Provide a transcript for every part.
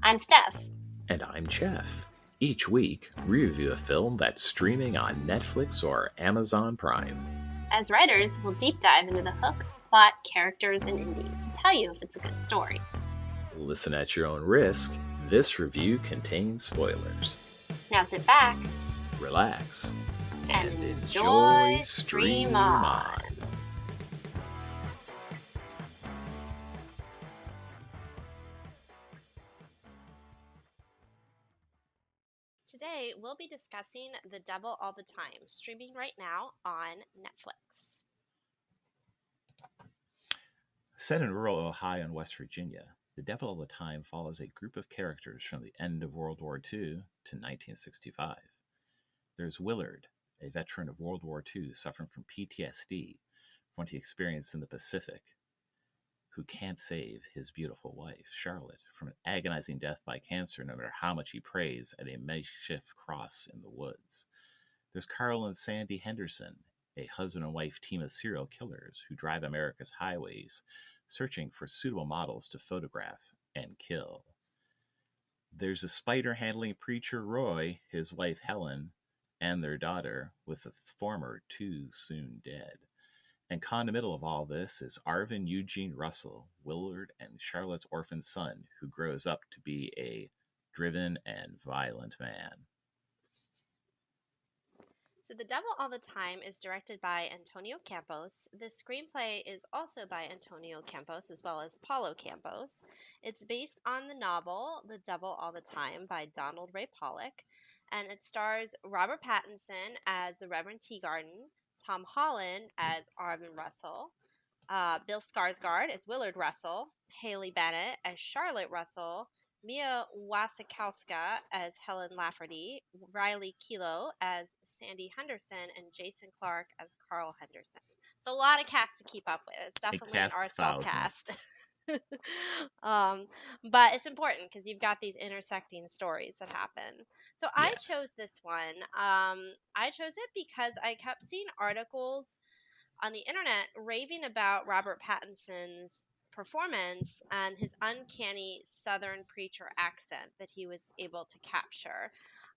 I'm Steph. And I'm Jeff. Each week, we review a film that's streaming on Netflix or Amazon Prime. As writers, we'll deep dive into the hook, plot, characters, and ending to tell you if it's a good story. Listen at your own risk. This review contains spoilers. Now sit back, relax, and enjoy Stream On. Today, we'll be discussing The Devil All the Time, streaming right now on Netflix. Set in rural Ohio and West Virginia, The Devil All the Time follows a group of characters from the end of World War II to 1965. There's Willard, a veteran of World War II suffering from PTSD from what he experienced in the Pacific, who can't save his beautiful wife, Charlotte, from an agonizing death by cancer no matter how much he prays at a makeshift cross in the woods. There's Carl and Sandy Henderson, a husband and wife team of serial killers who drive America's highways, searching for suitable models to photograph and kill. There's a spider-handling preacher, Roy, his wife, Helen, and their daughter, with the former too soon dead. And caught in the middle of all this is Arvin Eugene Russell, Willard and Charlotte's orphan son, who grows up to be a driven and violent man. So The Devil All the Time is directed by Antonio Campos. The screenplay is also by Antonio Campos as well as Paulo Campos. It's based on the novel The Devil All the Time by Donald Ray Pollock, and it stars Robert Pattinson as the Reverend Teagarden, Tom Holland as Arvin Russell, Bill Skarsgård as Willard Russell, Haley Bennett as Charlotte Russell, Mia Wasikowska as Helen Lafferty, Riley Keough as Sandy Henderson, and Jason Clarke as Carl Henderson. It's a lot of cast to keep up with. It's definitely an all-star cast. But it's important because you've got these intersecting stories that happen. So I chose this one. I chose it because I kept seeing articles on the internet raving about Robert Pattinson's performance and his uncanny Southern preacher accent that he was able to capture.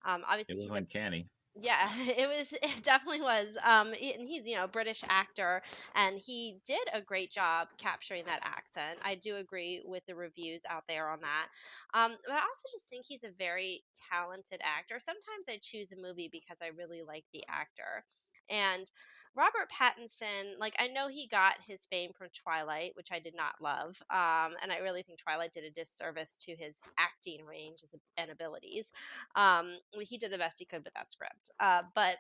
Obviously, it was uncanny. Yeah, it definitely was. And he's, British actor, and he did a great job capturing that accent. I do agree with the reviews out there on that. But I also just think he's a very talented actor. Sometimes I choose a movie because I really like the actor. And Robert Pattinson, I know he got his fame from Twilight, which I did not love. And I really think Twilight did a disservice to his acting range and abilities. He did the best he could with that script. But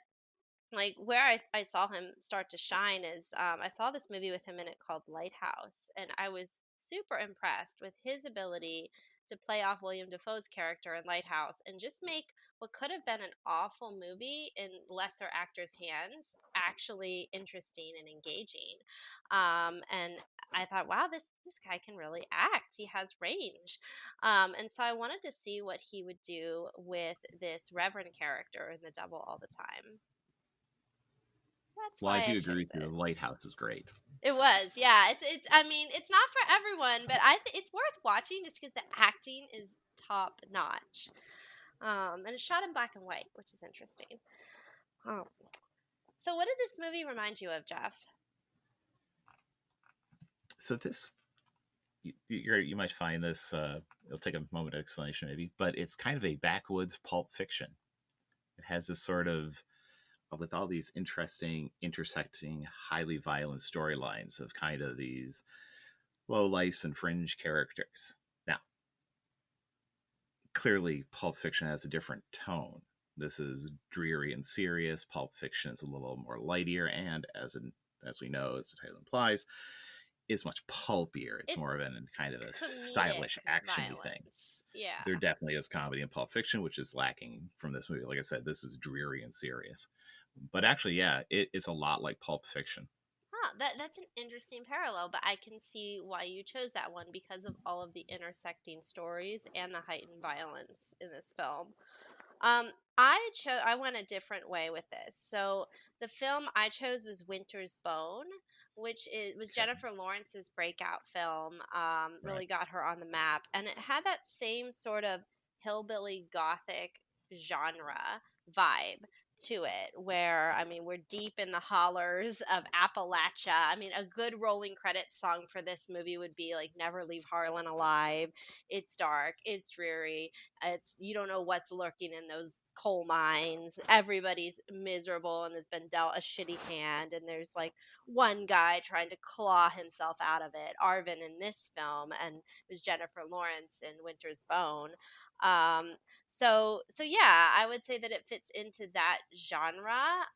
where I saw him start to shine is I saw this movie with him in it called Lighthouse, and I was super impressed with his ability to play off William Dafoe's character in Lighthouse and just make what could have been an awful movie in lesser actors' hands actually interesting and engaging. And I thought, wow, this guy can really act. He has range. And so I wanted to see what he would do with this Reverend character in The Devil All the Time. That's why I do agree with you. The Lighthouse is great. It was, yeah. It's. I mean, it's not for everyone, but it's worth watching just because the acting is top notch. And it's shot in black and white, which is interesting. So, what did this movie remind you of, Jeff? So this, you might find this. It'll take a moment of explanation, maybe, but it's kind of a backwoods Pulp Fiction. It has this sort of, with all these interesting, intersecting, highly violent storylines of kind of these low lifes and fringe characters. Now, clearly, Pulp Fiction has a different tone. This is dreary and serious. Pulp Fiction is a little more lightier, and as we know, as the title implies, is much pulpier. It's more of a kind of a stylish action thing. Yeah, there definitely is comedy in Pulp Fiction, which is lacking from this movie. Like I said, this is dreary and serious. But actually, yeah, it is a lot like Pulp Fiction. That's an interesting parallel, but I can see why you chose that one because of all of the intersecting stories and the heightened violence in this film. I went a different way with this. So the film I chose was Winter's Bone, which was Okay. Jennifer Lawrence's breakout film. Right. Really got her on the map, and it had that same sort of hillbilly gothic genre vibe to it, where I mean we're deep in the hollers of Appalachia. I mean, a good rolling credits song for this movie would be like "Never Leave Harlan Alive." It's dark, it's dreary, it's you don't know what's lurking in those coal mines. Everybody's miserable and has been dealt a shitty hand, and there's like one guy trying to claw himself out of it. Arvin in this film, and it was Jennifer Lawrence in Winter's Bone. Um, so yeah, I would say that it fits into that genre.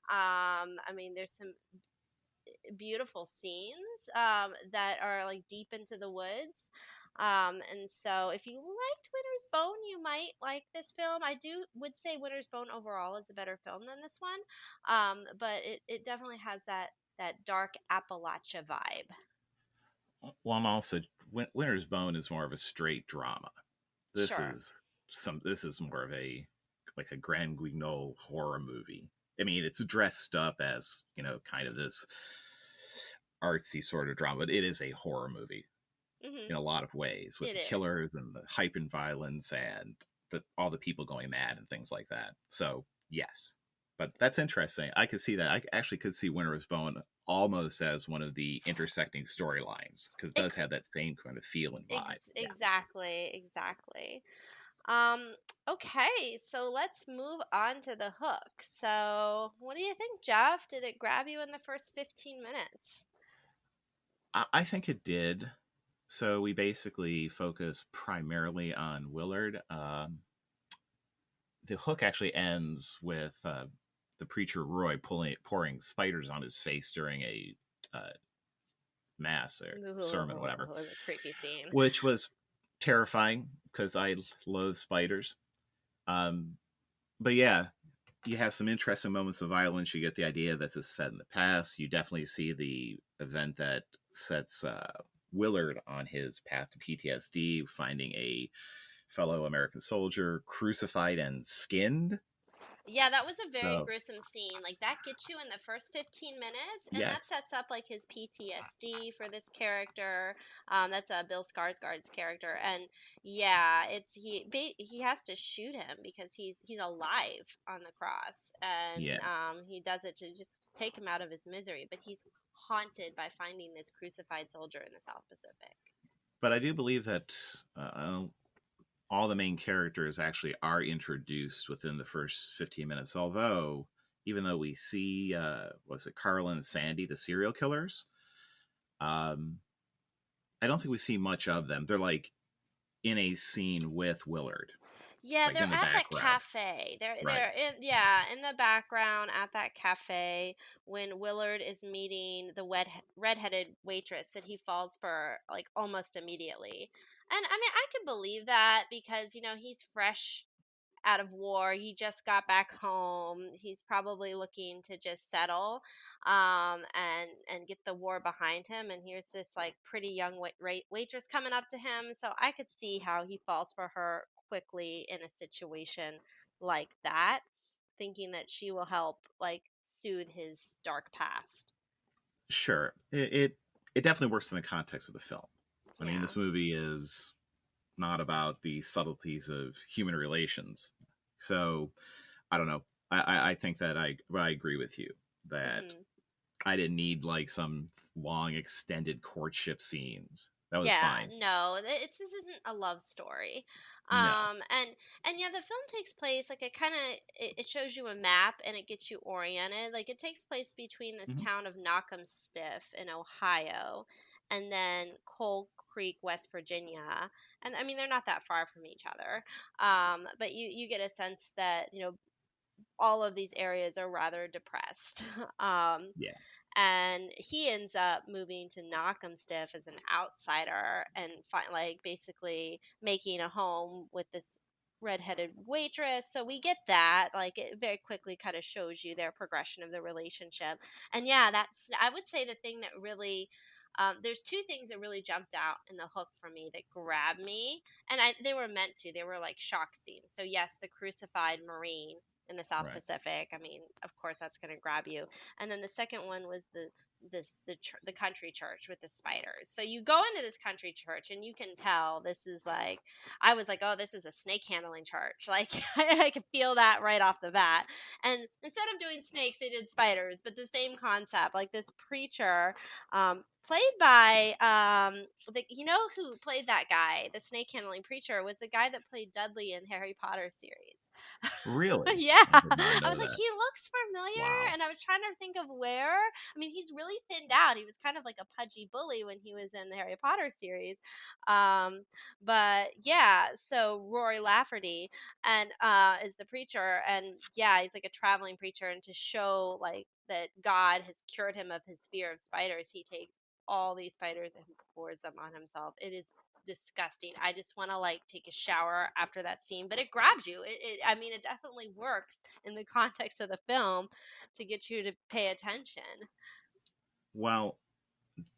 I mean, there's some beautiful scenes that are like deep into the woods. And so if you liked Winter's Bone, you might like this film. I would say Winter's Bone overall is a better film than this one. But it definitely has that dark Appalachia vibe. Well, I'm also Winter's Bone is more of a straight drama. This Sure. is This is more of a like a Grand Guignol horror movie. I mean, it's dressed up as, kind of this artsy sort of drama, but it is a horror movie Hmm. in a lot of ways, with It the is. killers and the hyper violence and all the people going mad and things like that. So yes, but that's interesting. I could see that. I actually could see Winter's Bone almost as one of the intersecting storylines, because it does have that same kind of feel and vibe. Yeah. Exactly, exactly. Um, okay, so let's move on to the hook. So, what do you think, Jeff? Did it grab you in the first 15 minutes? I think it did. So we basically focus primarily on Willard. The hook actually ends with the preacher Roy pouring spiders on his face during a uh, mass or sermon, whatever, Ooh, it was a creepy scene. which was terrifying because I loathe spiders. Um, but yeah, you have some interesting moments of violence. You get the idea that this is set in the past. You definitely see the event that sets Willard on his path to PTSD, finding a fellow American soldier crucified and skinned. Yeah, that was a very So, gruesome scene. Like that gets you in the first 15 minutes, and that yes. sets up like his PTSD for this character. That's Bill Skarsgård's character, and yeah, he has to shoot him because he's alive on the cross, and Yeah. he does it to just take him out of his misery. But he's haunted by finding this crucified soldier in the South Pacific. But I do believe that all the main characters actually are introduced within the first 15 minutes. Although, even though we see, was it Carl and Sandy, the serial killers, um, I don't think we see much of them. They're like in a scene with Willard, Yeah, like they're in the at that background. cafe. They're Right. in the background at that cafe when Willard is meeting the redheaded waitress that he falls for like almost immediately. And I mean, I can believe that because he's fresh out of war. He just got back home. He's probably looking to just settle and get the war behind him. And here's this like pretty young waitress coming up to him. So I could see how he falls for her quickly in a situation like that, thinking that she will help like soothe his dark past. Sure. It definitely works in the context of the film. I mean, Yeah. this movie is not about the subtleties of human relations. So I don't know. I think that I agree with you that Hmm. I didn't need like some long extended courtship scenes. That was Yeah, fine. no, this isn't a love story. No. And yeah, the film takes place like it shows you a map and it gets you oriented. Like it takes place between this Hmm. town of Knockemstiff in Ohio and then Coal Creek, West Virginia. And I mean, they're not that far from each other. But you get a sense that, all of these areas are rather depressed. um, Yeah. and he ends up moving to Knockemstiff as an outsider and like basically making a home with this redheaded waitress. So we get that. Like it very quickly kind of shows you their progression of the relationship. And yeah, that's I would say the thing that really there's two things that really jumped out in the hook for me that grabbed me, and they were meant to. They were like shock scenes. So yes, the crucified Marine in the South Right. Pacific. I mean, of course, that's going to grab you. And then the second one was the country church with the spiders. So you go into this country church and you can tell this is like, I was like, oh, this is a snake handling church. Like I could feel that right off the bat. And instead of doing snakes, they did spiders, but the same concept. Like this preacher, played by you know who played that guy, the snake handling preacher, was the guy that played Dudley in Harry Potter series. Really? Yeah. I did not I know was like, that. he looks familiar. Wow. And I was trying to think of where. I mean, he's really thinned out. He was kind of like a pudgy bully when he was in the Harry Potter series. Um, but yeah, so Rory Lafferty and is the preacher. And yeah, he's like a traveling preacher. And to show like that God has cured him of his fear of spiders, he takes all these spiders and pours them on himself. It is disgusting. I just want to like take a shower after that scene, but it grabs you. I mean, it definitely works in the context of the film to get you to pay attention. Well,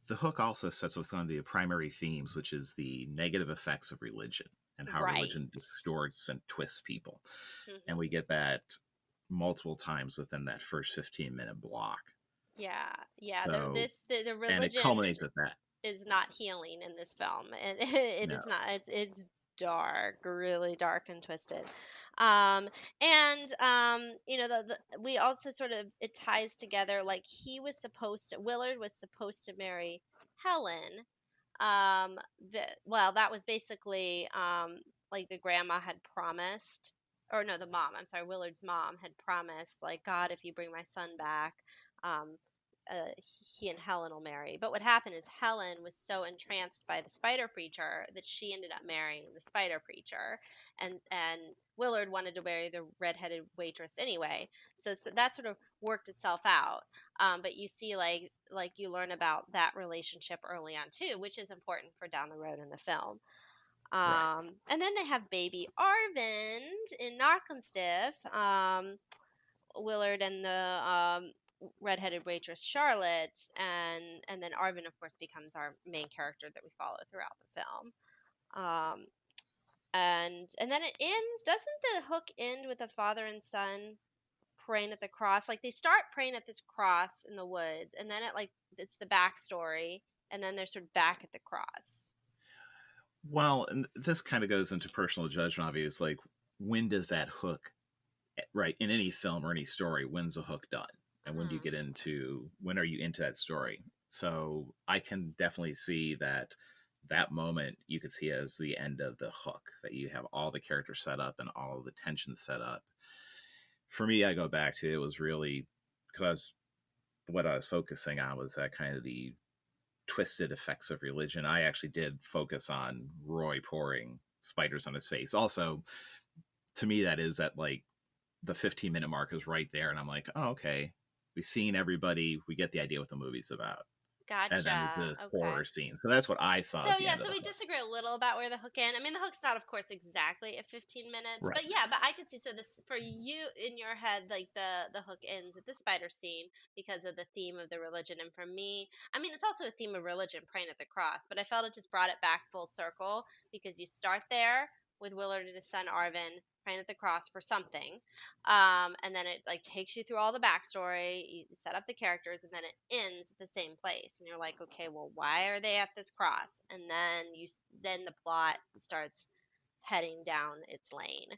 the hook also sets with one of the primary themes, which is the negative effects of religion and how Right. religion distorts and twists people. And we Hmm. get that multiple times within that first 15-minute block. Yeah, yeah. So, The and it religion culminates with that. is not healing in this film, and it No, is not. It's dark, really dark and twisted. Um, and you know, we also sort of, it ties together. Like Willard was supposed to marry Helen. Well, that was basically like the grandma had promised, or no, the mom. I'm sorry, Willard's mom had promised, like, God, if you bring my son back, um, uh, he and Helen will marry. But what happened is Helen was so entranced by the spider preacher that she ended up marrying the spider preacher, and Willard wanted to marry the redheaded waitress anyway. So that sort of worked itself out. But you see, like you learn about that relationship early on too, which is important for down the road in the film. right. And then they have baby Arvind in Narcomstiff. Willard and the redheaded waitress Charlotte, and then Arvin, of course, becomes our main character that we follow throughout the film. And then it ends. Doesn't the hook end with a father and son praying at the cross? Like they start praying at this cross in the woods, and then it's the backstory, and then they're sort of back at the cross. Well, and this kind of goes into personal judgment, obviously. Like, when does that hook, right, in any film or any story, when's the hook done? And when do you Hmm. get into, when are you into that story? So I can definitely see that that moment you could see as the end of the hook, that you have all the characters set up and all of the tension set up. For me, I go back to, it was really because what I was focusing on was that kind of the twisted effects of religion. I actually did focus on Roy pouring spiders on his face. Also, to me, that is at like the 15-minute mark is right there, and I'm like, oh, okay, we've seen everybody, we get the idea what the movie's about, and then Gotcha. this Okay. horror scene. So that's what I saw So as the yeah, end of so the we hook. disagree a little about where the hook ends. I mean, the hook's not, of course, exactly at 15 minutes, Right. but yeah, but I could see. So this for you in your head, like the hook ends at the spider scene because of the theme of the religion, and for me, I mean, it's also a theme of religion, praying at the cross. But I felt it just brought it back full circle because you start there with Willard and his son Arvin praying at the cross for something, and then it like takes you through all the backstory, you set up the characters, and then it ends at the same place, and you're like, okay, well, why are they at this cross? And then the plot starts heading down its lane.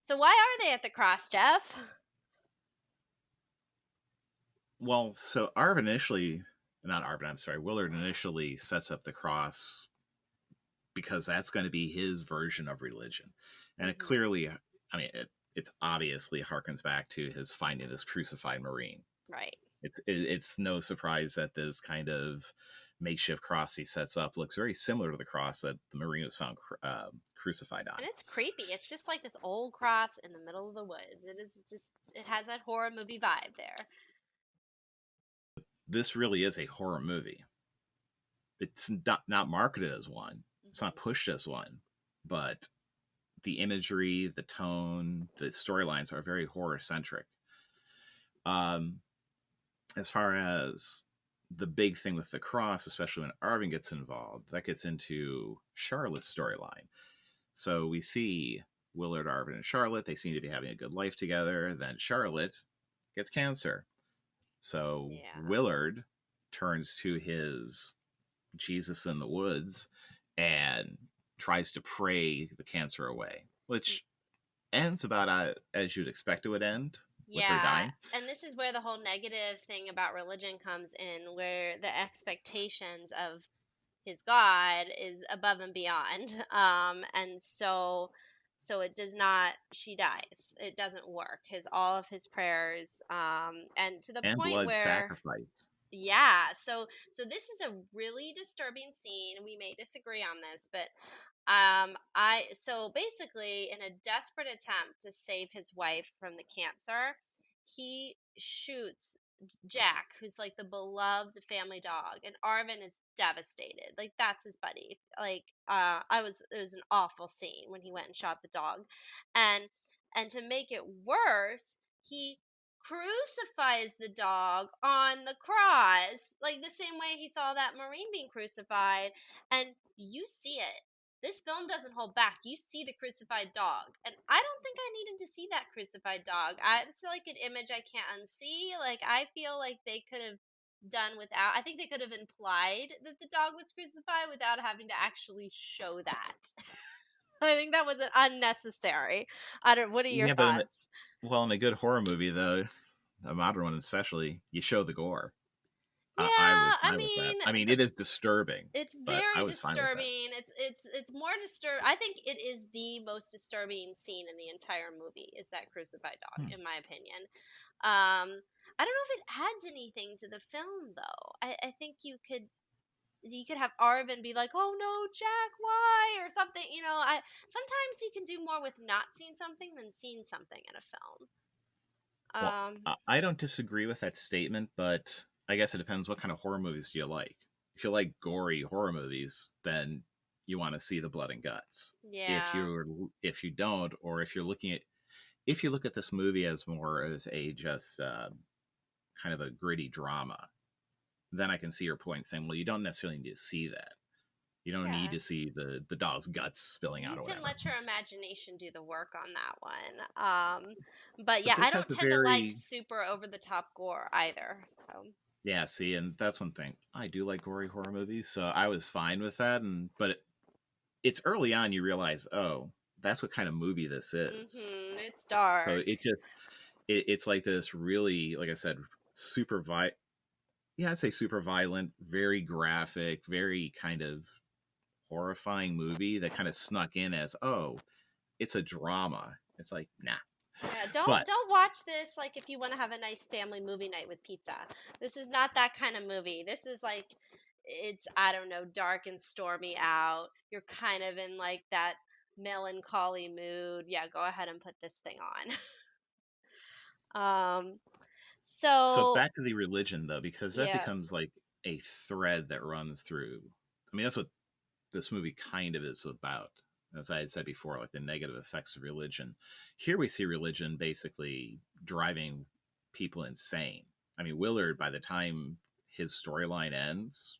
So why are they at the cross, Jeff? Well, so Arvin initially, not Arvin, I'm sorry, Willard initially sets up the cross because that's going to be his version of religion. And it Hmm. clearly, I mean, it's obviously harkens back to his finding this crucified Marine. Right. It's no surprise that this kind of makeshift cross he sets up looks very similar to the cross that the Marine was found crucified on. And it's creepy. It's just like this old cross in the middle of the woods. It has that horror movie vibe there. This really is a horror movie. It's not marketed as one. It's not Hmm. pushed as one, but the imagery, the tone, the storylines are very horror centric. Um, as far as the big thing with the cross, especially when Arvin gets involved, that gets into Charlotte's storyline. So we see Willard, Arvin, and Charlotte. They seem to be having a good life together. Then Charlotte gets cancer. So Yeah. Willard turns to his Jesus in the woods and tries to pray the cancer away, which ends about as you'd expect it would end, with her Yeah, dying. and this is where the whole negative thing about religion comes in, where the expectations of his God is above and beyond. And so it does not, she dies. It doesn't work. All of his prayers, and to the And point blood where, sacrifice. yeah, so this is a really disturbing scene. We may disagree on this, but I so basically, in a desperate attempt to save his wife from the cancer, he shoots Jack, who's like the beloved family dog, and Arvin is devastated. Like, that's his buddy. Like, it was an awful scene when he went and shot the dog, and to make it worse, he crucifies the dog on the cross, like the same way he saw that Marine being crucified, and you see it. This film doesn't hold back. You see the crucified dog, and I don't think I needed to see that crucified dog. It's like an image I can't unsee. Like, I feel like they could have done without. I think they could have implied that the dog was crucified without having to actually show that. I think that was unnecessary. I don't. What are your Yeah, but thoughts? in a good horror movie, though, a modern one especially, you show the gore. Yeah, I was I fine with that. mean, I mean, it is disturbing, it's but I very was fine with that. disturbing. It's more disturbing. I think it is the most disturbing scene in the entire movie, is that crucified dog, Hmm. in my opinion. I don't know if it adds anything to the film, though. I think you could have Arvin be like, "Oh no, Jack, why?" or something. I sometimes you can do more with not seeing something than seeing something in a film. Well, Um, I don't disagree with that statement, but I guess it depends what kind of horror movies do you like. If you like gory horror movies, then you want to see the blood and guts. yeah, If you don't, or if you look at this movie as more as a just kind of a gritty drama, then I can see your point saying, well, you don't necessarily need to see that. You don't need yeah. to see the dog's guts spilling out You or can whatever. let your imagination do the work on that one. But But yeah, I this has don't a tend to like very super over the top gore either. So yeah. See, and that's one thing I do like gory horror movies, so I was fine with that. It's early on you realize, oh, that's what kind of movie this is. it's So dark. it's like this really, like I said, super yeah, I'd say super violent, very graphic, very kind of horrifying movie that kind of snuck in as, oh, it's a drama. It's like, nah. Yeah, don't But don't watch this like if you want to have a nice family movie night with pizza. This is not that kind of movie. This is like, it's, I don't know, dark and stormy out. You're kind of in like that melancholy mood. Yeah, go ahead and put this thing on. so So back to the religion though, because that yeah. becomes like a thread that runs through. I mean, that's what this movie kind of is about. As I had said before, like the negative effects of religion. Here we see religion basically driving people insane. I mean, Willard, by the time his storyline ends,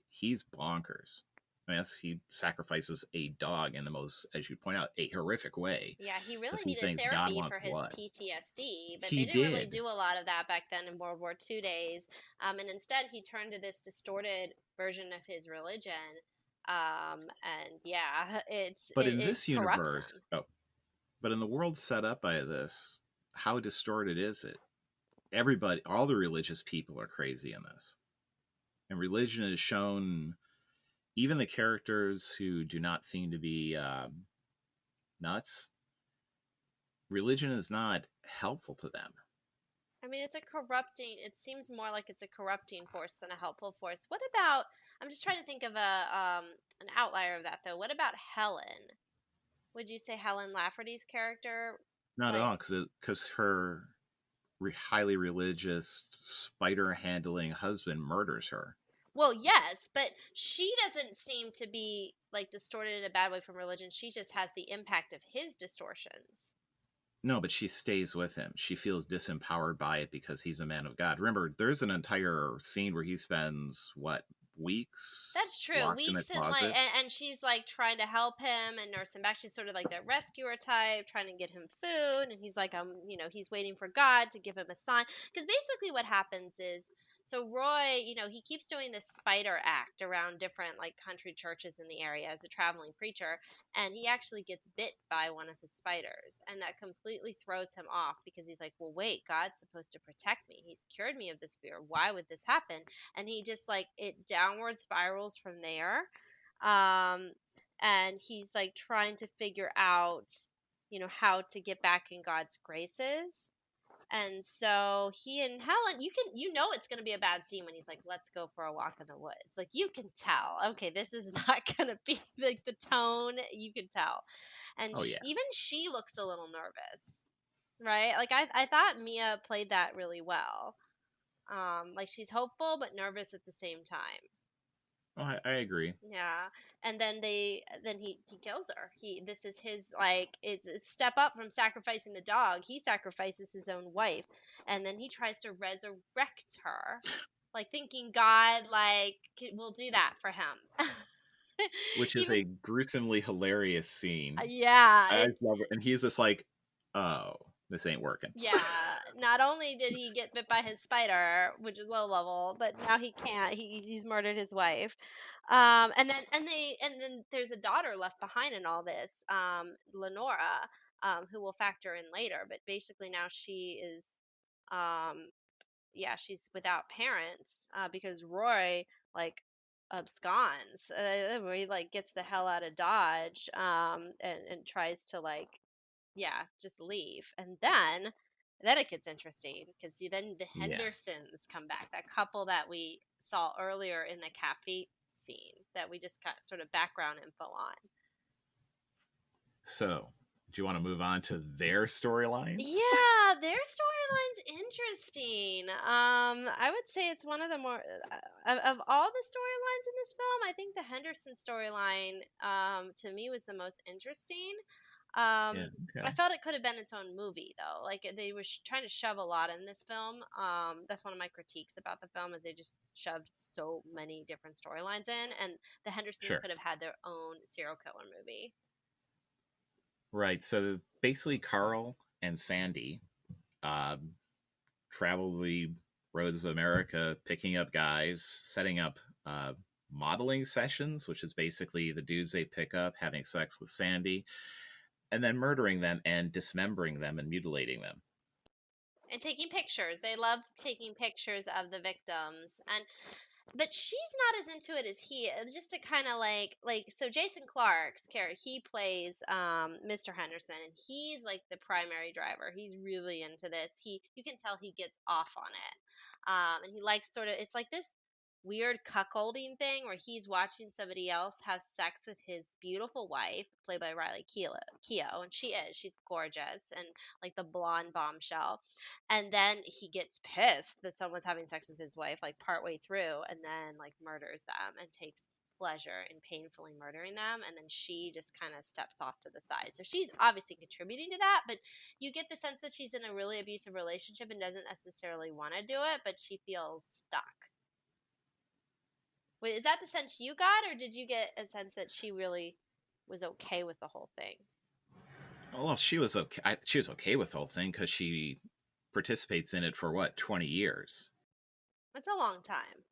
he's bonkers. I mean, yes, he sacrifices a dog in the most, as you point out, a horrific way Yeah, he because really he needed thinks God therapy wants for his blood. PTSD, but He they didn't really did, do a lot of that back then in World War II days. And instead, he turned to this distorted version of his religion. And yeah, but in it this corrupts universe, him. oh, but in the world set up by this, how distorted is it? Everybody, all the religious people are crazy in this. And religion is shown, even the characters who do not seem to be nuts, religion is not helpful to them. I mean, it seems more like it's a corrupting force than a helpful force. What about, I'm just trying to think of an outlier of that though. What about Helen? Would you say Helen Lafferty's character, Not at like, all, because her highly religious, spider handling husband murders her. well, yes, but she doesn't seem to be like distorted in a bad way from religion. She just has the impact of his distortions. No, but she stays with him. She feels disempowered by it because he's a man of God. Remember, there's an entire scene where he spends, what, weeks That's true. locked in a Weeks and like, closet. and she's like trying to help him and nurse him back. She's sort of like that rescuer type, trying to get him food. And he's like, he's waiting for God to give him a sign. Because basically, what happens is, so Roy, he keeps doing this spider act around different like country churches in the area as a traveling preacher, and he actually gets bit by one of his spiders, and that completely throws him off because he's like, well, wait, God's supposed to protect me. He's cured me of this fear. Why would this happen? And he just like it downward spirals from there. um and he's like trying to figure out how to get back in God's graces. And so he and Helen, it's going to be a bad scene when he's like, let's go for a walk in the woods. Like, you can tell, okay, this is not going to be like the tone. You can tell. And Oh yeah. even she looks a little nervous, right? Like, I thought Mia played that really well. Like, she's hopeful but nervous at the same time. Oh, I agree. Yeah. And then he kills her. This is his, like, it's a step up from sacrificing the dog. He sacrifices his own wife, and then he tries to resurrect her, like thinking God like will do that for him. Which is Even a gruesomely hilarious scene. yeah, I love it. And he's just like, oh, this ain't working. yeah. Not only did he get bit by his spider, which is low level, but now he can't. He's murdered his wife. And then there's a daughter left behind in all this, Lenora, who will factor in later. But basically now she is, um, yeah, she's without parents, because Roy like absconds. Where he like gets the hell out of Dodge, and tries to like, yeah, just leave. And then it gets interesting because then the Yeah. Hendersons come back, that couple that we saw earlier in the cafe scene that we just got sort of background info on. So, do you want to move on to their storyline? Yeah, their storyline's interesting. I would say it's one of the more of all the storylines in this film. I think the Henderson storyline, to me, was the most interesting. Yeah. I Okay. felt it could have been its own movie though. Like, they were trying to shove a lot in this film. That's one of my critiques about the film, is they just shoved so many different storylines in, and the Hendersons Sure. could have had their own serial killer movie. Right. So basically, Carl and Sandy um, travel the roads of America, picking up guys, setting up uh, modeling sessions, which is basically the dudes they pick up having sex with Sandy, and then murdering them and dismembering them and mutilating them. And taking pictures. They loved taking pictures of the victims. And but she's not as into it as he is. Just to kind of like so Jason Clarke's character, he plays Mr. Henderson, and he's like the primary driver. He's really into this. You can tell he gets off on it. And he likes sort of, it's like this weird cuckolding thing where he's watching somebody else have sex with his beautiful wife, played by Riley Keough, and she's gorgeous and like the blonde bombshell. And then he gets pissed that someone's having sex with his wife like partway through, and then like murders them and takes pleasure in painfully murdering them. And then she just kind of steps off to the side, so she's obviously contributing to that, but you get the sense that she's in a really abusive relationship and doesn't necessarily want to do it, but she feels stuck. Wait, is that the sense you got, or did you get a sense that she really was okay with the whole thing? Well, she was okay. She was okay with the whole thing because she participates in it for what, 20 years. It's a long time.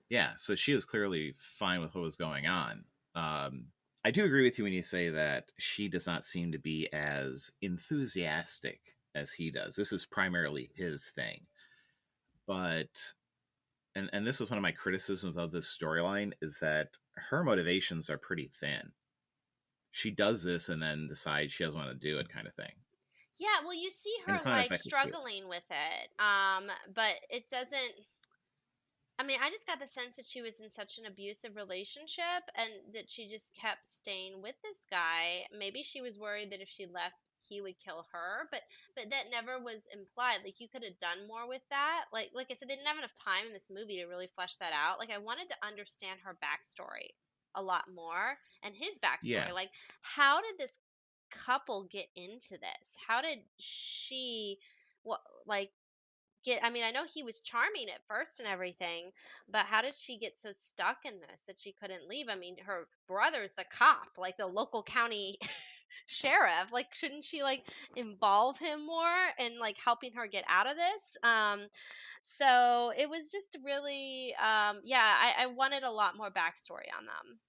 Yeah, so she was clearly fine with what was going on. I do agree with you when you say that she does not seem to be as enthusiastic as he does. This is primarily his thing. But and this is one of my criticisms of this storyline is that her motivations are pretty thin. She does this and then decides she doesn't want to do it, kind of thing. Yeah, well, you see And her it's not like effective too. struggling with it. But it doesn't. I mean, I just got the sense that she was in such an abusive relationship and that she just kept staying with this guy. Maybe she was worried that if she left, he would kill her, but that never was implied. Like, you could have done more with that. Like I said, they didn't have enough time in this movie to really flesh that out. Like, I wanted to understand her backstory a lot more, and his Yeah. backstory. Like, how did this couple get into this? How did she, what, like, get, I mean, I know he was charming at first and everything, but how did she get so stuck in this that she couldn't leave? I mean, her brother's the cop, like the local county sheriff. Like, shouldn't she like involve him more in like helping her get out of this? So it was just really, yeah, I wanted a lot more backstory on them.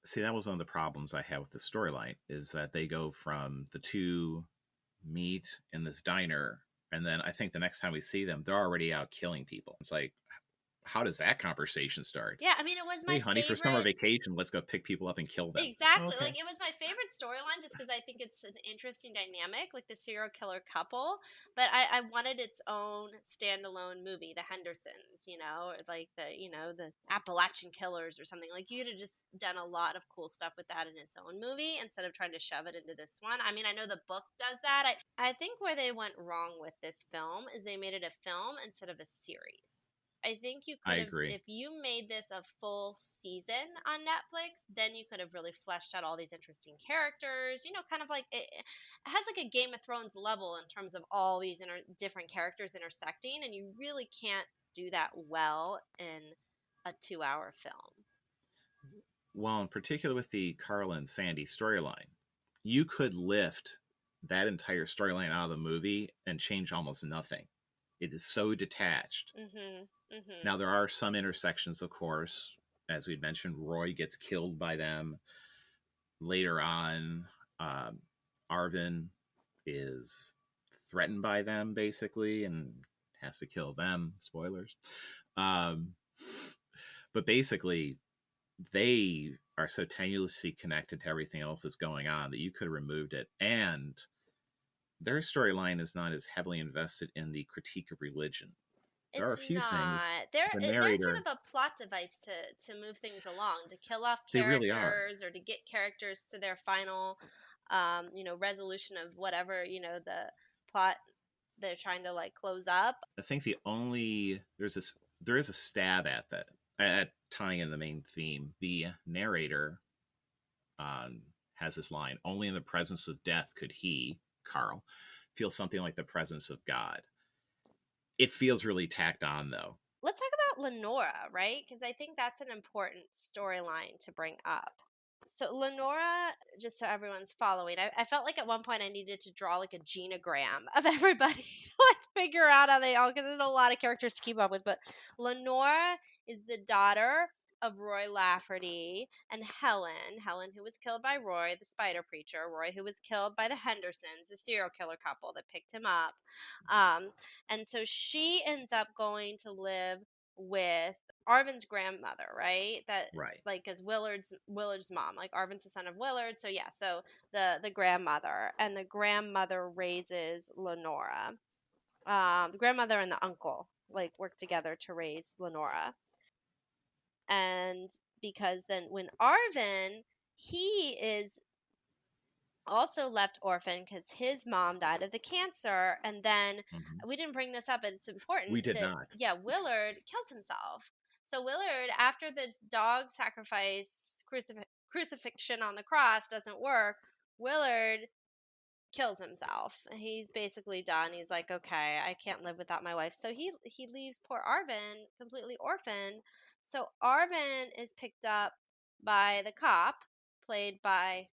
See, that was one of the problems I had with the storyline is that they go from the two meet in this diner, and then I think the next time we see them, they're already out killing people. It's like, how does that conversation start? Yeah, I mean, it was my Hey, honey, for summer favorite. vacation, let's go pick people up and kill them. Exactly. Okay. Like, it was my favorite storyline just because I think it's an interesting dynamic, like the serial killer couple. But I wanted its own standalone movie, The Hendersons, or like the Appalachian Killers or something. Like, you could have just done a lot of cool stuff with that in its own movie instead of trying to shove it into this one. I mean, I know the book does that. I think where they went wrong with this film is they made it a film instead of a series. I think you I could have, agree. if you made this a full season on Netflix, then you could have really fleshed out all these interesting characters. Kind of like it has like a Game of Thrones level in terms of all these different characters intersecting, and you really can't do that well in a 2-hour film. Well, in particular with the Carla and Sandy storyline, you could lift that entire storyline out of the movie and change almost nothing. It is so detached. Mhm. Mhm. Now, there are some intersections, of course. As we mentioned, Roy gets killed by them. Later on, Arvin is threatened by them, basically, and has to kill them. Spoilers. Um, but basically, they are so tenuously connected to everything else that's going on that you could have removed it. And their storyline is not as heavily invested in the critique of religion. There are It's a few things. not. They're The they're sort narrator, of a plot device to move things along, to kill off they really are. characters or to get characters to their final resolution of whatever, the plot they're trying to like close up. I think there is a stab at that at tying in the main theme. The narrator has this line: "Only in the presence of death could he, Carl, feel something like the presence of God." It feels really tacked on, though. Let's talk about Lenora, right? Because I think that's an important storyline to bring up. So Lenora, just so everyone's following, I felt like at one point I needed to draw like a genogram of everybody to like figure out how they all, because there's a lot of characters to keep up with. But Lenora is the daughter of Roy Lafferty and Helen who was killed by Roy, the spider preacher, Roy who was killed by the Hendersons, the serial killer couple that picked him up. And so she ends up going to live with Arvin's grandmother, right? That, Right. like, as Willard's mom, like Arvin's the son of Willard. So yeah, so the grandmother, and the grandmother raises Lenora. The grandmother and the uncle like work together to raise Lenora. And because then when Arvin, he is also left orphan because his mom died of the cancer. And then Mhm. we didn't bring this up, but it's We important did that, not. yeah, Willard kills himself. So Willard, after this dog sacrifice crucifixion on the cross doesn't work, Willard kills himself. He's basically done. He's like, okay, I can't live without my wife. So he leaves poor Arvin completely orphaned. So Arvin is picked up by the cop, played by,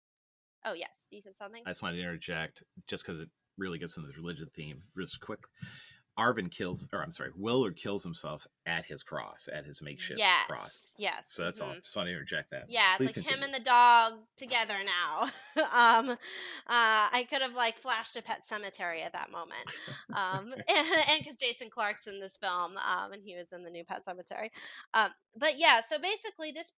oh yes, you said something. I just wanted to interject just because it really gets into the religion theme just quick. Arvin kills, or I'm sorry, Willard kills himself at his cross, at his makeshift cross. Yes, yes. So that's all. Just want to interject that. Yeah, it's Please like him continue. and the dog together now. I could have like flashed a Pet Cemetery at that moment, and because Jason Clark's in this film, and he was in the new Pet Cemetery. But yeah, so basically, this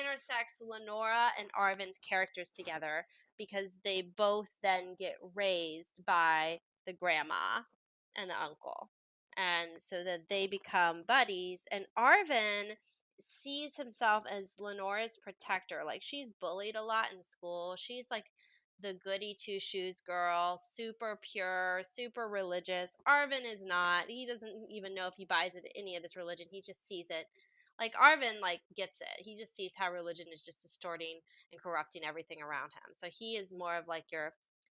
intersects Lenora and Arvin's characters together because they both then get raised by the grandma and the uncle, and so that they become buddies. And Arvin sees himself as Lenora's protector. Like, she's bullied a lot in school. She's like the goody two shoes girl, super pure, super religious. Arvin is not. He doesn't even know if he buys into any of this religion. He just sees it. Like, Arvin like gets it. He just sees how religion is just distorting and corrupting everything around him. So he is more of like your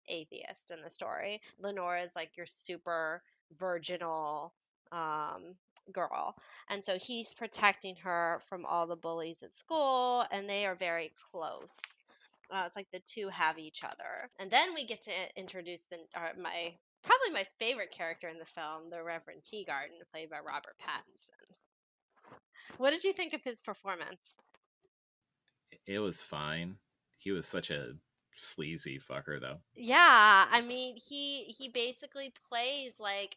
atheist in the story. Lenora is like your super virginal, girl. And so he's protecting her from all the bullies at school, and they are very close. It's like the two have each other. And then we get to introduce my probably my favorite character in the film, the Reverend Teagarden, played by Robert Pattinson. What did you think of his performance? It was fine. He was such a sleazy fucker, though. Yeah, I mean, he basically plays like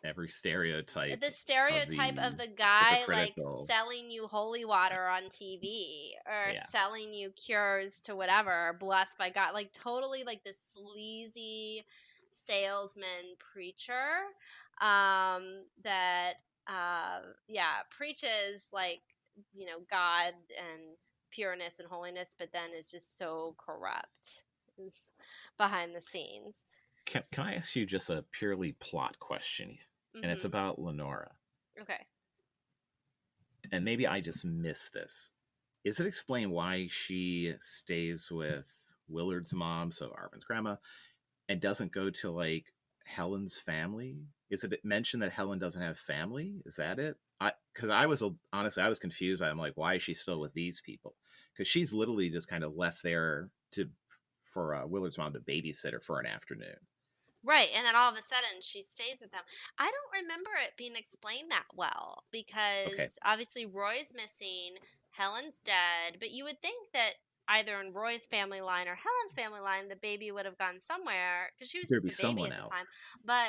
Every stereotype the of stereotype of the the guy like hypocritical. selling you holy water on TV or Yeah. selling you cures to whatever, blessed by God, like totally like this sleazy salesman preacher that yeah, preaches like, God and pureness and holiness, but then is just so corrupt behind the scenes. Can I ask you just a purely plot question? And it's Mhm. about Lenora. Okay. And maybe I just missed this. Is it explained why she stays with Willard's mom, so Arvin's grandma, and doesn't go to like Helen's family? Is it mentioned that Helen doesn't have family? Is that it? Because I was honestly I was confused by. I'm like, why is she still with these people? Because she's literally just kind of left there to for Willard's mom to babysit her for an afternoon. Right, and then all of a sudden she stays with them. I don't remember it being explained that well Okay, because obviously Roy's missing, Helen's dead, but you would think that either in Roy's family line or Helen's family line the baby would have gone somewhere because she was there'd just be a baby someone at the time. else. But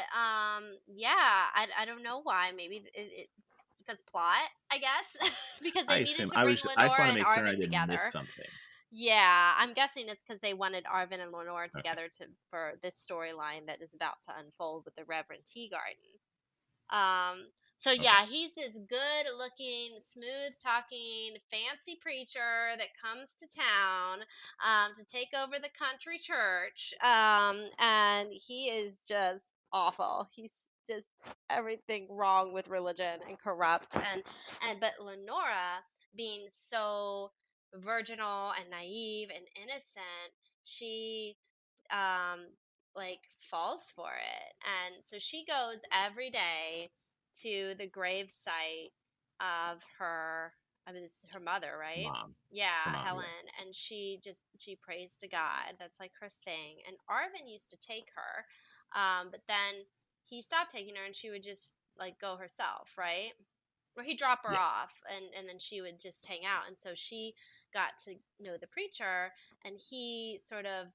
yeah, I don't know why. Maybe because plot, I guess, because I they needed assume to bring I just Lenore want to and make certain I Arvin didn't miss together. something. Yeah, I'm guessing it's because they wanted Arvin and Lenore Okay, together for this storyline that is about to unfold with the Reverend Teagarden. So okay, yeah, he's this good-looking, smooth-talking, fancy preacher that comes to town to take over the country church, and he is just awful. He's just everything wrong with religion and corrupt, and but Lenora, being so virginal and naive and innocent, she um like falls for it, and so she goes every day to the grave site of her, I mean, this is her mother, right? mom, her Yeah, mom, Helen. yeah, And she prays to God. That's like her thing. And Arvin used to take her, but then he stopped taking her and she would just like go herself, right? Or he'd drop her yes. off, and then she would just hang out. And so she got to know the preacher, and he sort of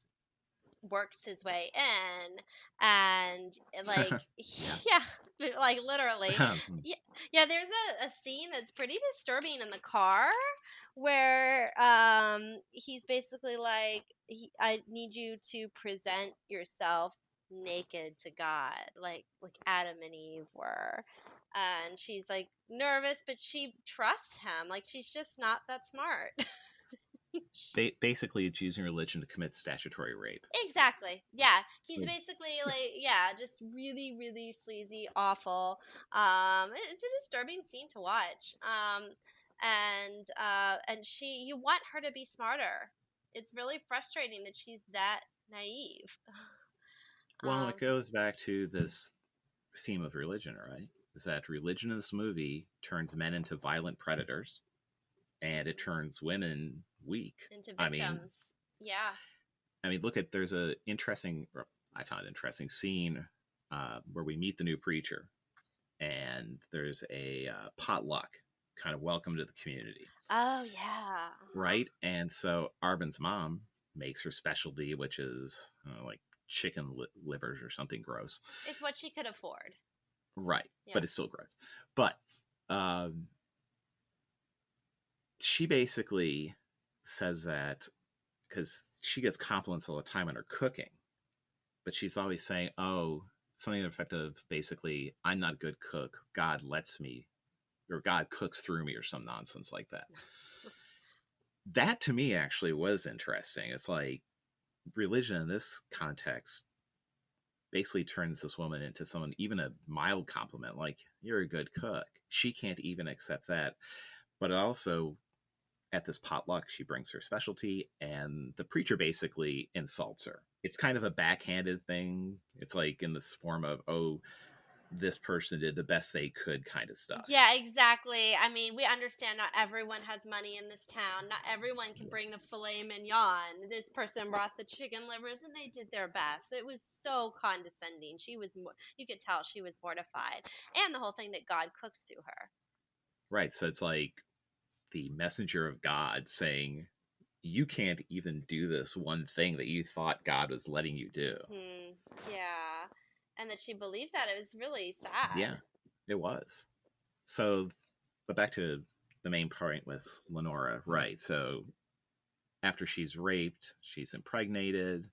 works his way in, and like Yeah. yeah, like literally. Yeah, yeah, there's a scene that's pretty disturbing in the car where he's basically like, I need you to present yourself naked to God, like Adam and Eve were. And she's like nervous, but she trusts him, like she's just not that smart. Basically, it's using religion to commit statutory rape. Exactly. Yeah. He's So, basically like, yeah, just really, really sleazy, awful. It's a disturbing scene to watch. And you want her to be smarter. It's really frustrating that she's that naive. well, Um, it goes back to this theme of religion, right? Is that religion in this movie turns men into violent predators, and it turns women weak. into I mean, victims. Yeah. look at there's a interesting, or I found interesting scene where we meet the new preacher, and there's a potluck kind of welcome to the community, Oh yeah. Uh-huh. right? And so Arvin's mom makes her specialty, which is like chicken livers or something gross, It's what she could afford. right? Yeah. But it's still gross. But um, she basically says that because she gets compliments all the time on her cooking, but she's always saying, "Oh, something effective. Basically, I'm not a good cook. God lets me, or God cooks through me, or some nonsense like that." That to me actually was interesting. It's like religion in this context basically turns this woman into someone, even a mild compliment, like you're a good cook. She can't even accept that. But it also, at this potluck, she brings her specialty, and the preacher basically insults her. It's kind of a backhanded thing. It's like in this form of, oh, this person did the best they could kind of stuff. Yeah, exactly. I mean, we understand not everyone has money in this town. Not everyone can Yeah. bring the filet mignon. This person brought the chicken livers and they did their best. It was so condescending. You could tell she was mortified. And the whole thing that God cooks through her. Right. So it's like the messenger of God saying, you can't even do this one thing that you thought God was letting you do. Yeah. And that she believes that. It was really Yeah, sad. it was. So, but back to the main point with Lenora, right? So after she's raped, she's impregnated.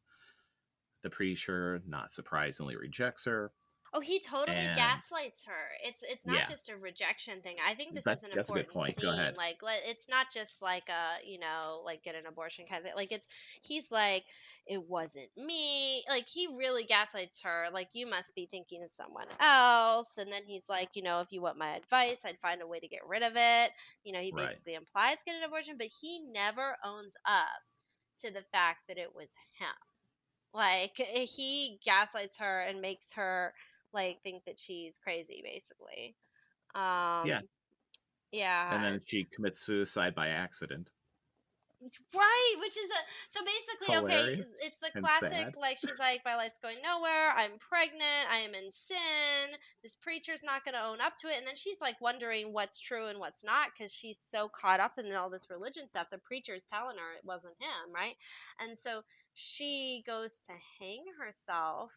The preacher, not surprisingly, rejects her. Oh, he totally And gaslights her. It's not yeah, just a rejection thing. I think this that, is an that's a good important point. Go scene. ahead. Like, it's not just like a, like get an abortion kind of thing. Like, he's like, it wasn't me. Like, he really gaslights her. Like, you must be thinking of someone else. And then he's like, if you want my advice, I'd find a way to get rid of it. He Right. basically implies get an abortion, but he never owns up to the fact that it was him. Like, he gaslights her and makes her like think that she's crazy, basically. Yeah. Um, And yeah, then she commits suicide by accident. right. Which is so basically okay. Hilarious It's the and classic. sad. Like, she's like, my life's going nowhere. I'm pregnant. I am in sin. This preacher's not going to own up to it. And then she's like wondering what's true and what's not because she's so caught up in all this religion stuff. The preacher's telling her it wasn't him, right? And so she goes to hang herself.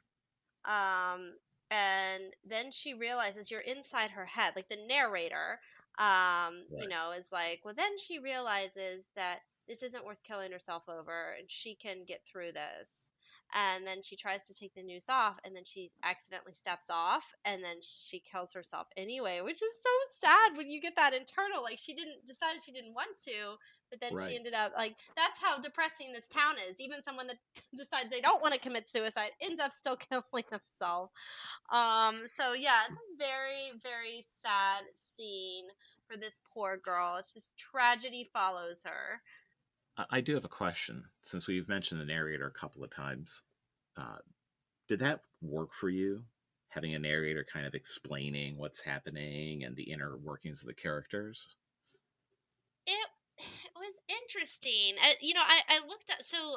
um and then she realizes, you're inside her head, like the narrator, Right. is like, well, then she realizes that this isn't worth killing herself over and she can get through this. And then she tries to take the noose off and then she accidentally steps off and then she kills herself anyway, which is so sad when you get that internal, like, she didn't decide, she didn't want to, but then she Right. ended up, like, that's how depressing this town is. Even someone that decides they don't want to commit suicide ends up still killing themselves. So yeah, it's a very, very sad scene for this poor girl. It's just tragedy follows her. I do have a question since we've mentioned the narrator a couple of times. Uh, did that work for you? Having a narrator kind of explaining what's happening and the inner workings of the characters? It was interesting. I looked at, so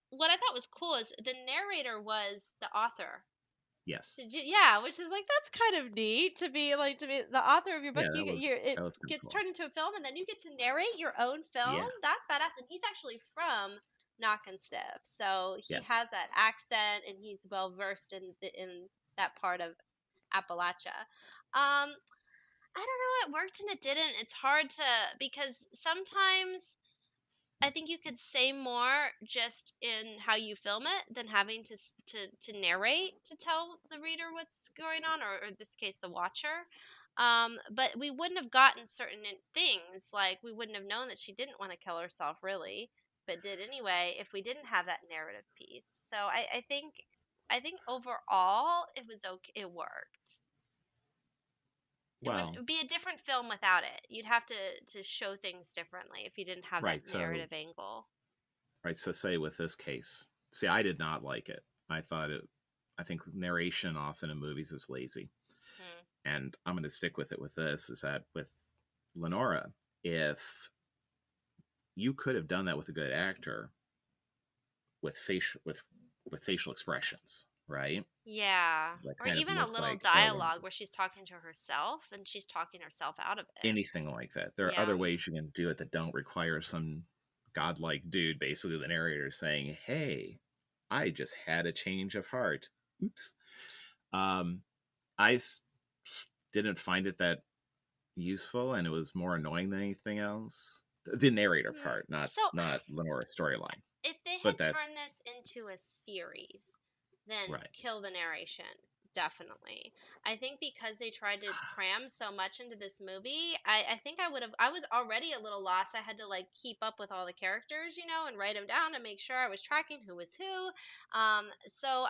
what I thought was cool is the narrator was the author. Yes. Did you, yeah, which is like, that's kind of neat to be like, to be the author of your book. Yeah, You get your, it that was kind of gets cool. turned into a film, and then you get to narrate your own film. Yeah. That's badass. And he's actually from Knock and Stiff, so he Yes. has that accent, and he's well versed in that part of Appalachia. I don't know. It worked and it didn't. It's hard to, because sometimes I think you could say more just in how you film it than having to narrate to tell the reader what's going on, or in this case, the watcher. But we wouldn't have gotten certain things, like we wouldn't have known that she didn't want to kill herself, really, but did anyway, if we didn't have that narrative piece. So I think overall it was okay. It worked. It Well, would be a different film without it. You'd have to show things differently if you didn't have that right. So, narrative angle. right. So, say with this case, see, I did not like it. I thought it. I think narration often in movies is lazy, Hmm. and I'm going to stick with it. With this, is that with Lenora, if you could have done that with a good actor, with facial expressions, right? Yeah. That Or kind of even a look little like, oh, dialogue where she's talking to herself and she's talking herself out of it. anything like that. There are Yeah. other ways you can do it that don't require some godlike dude, basically the narrator, saying, "Hey, I just had a change of heart. Oops." Um, I didn't find it that useful, and it was more annoying than anything else. The narrator Hmm. part, not So not Lenora's storyline. if they But had that turned this into a series, then right. kill the narration. Definitely. I think because they tried to cram so much into this movie, I think I was already a little lost. I had to like keep up with all the characters, and write them down to make sure I was tracking who was who. So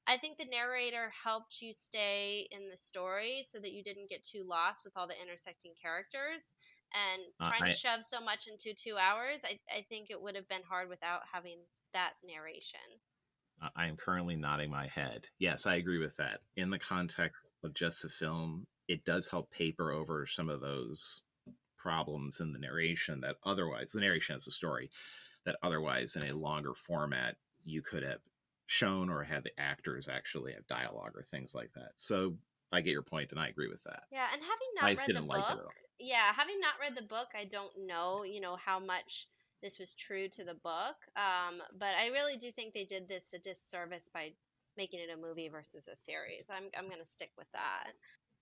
I think the narrator helped you stay in the story so that you didn't get too lost with all the intersecting characters. And trying to I shove so much into 2 hours, I think it would have been hard without having that narration. I am currently nodding my head. Yes, I agree with that. In the context of just the film, it does help paper over some of those problems in the narration that otherwise, the narration is the story, that otherwise in a longer format you could have shown or had the actors actually have dialogue or things like that. So I get your point and I agree with that. Yeah, and having I not just read the didn't like it book, at all. yeah, having not read the book, I don't know, how much this was true to the book. But I really do think they did this a disservice by making it a movie versus a series. I'm gonna stick with that.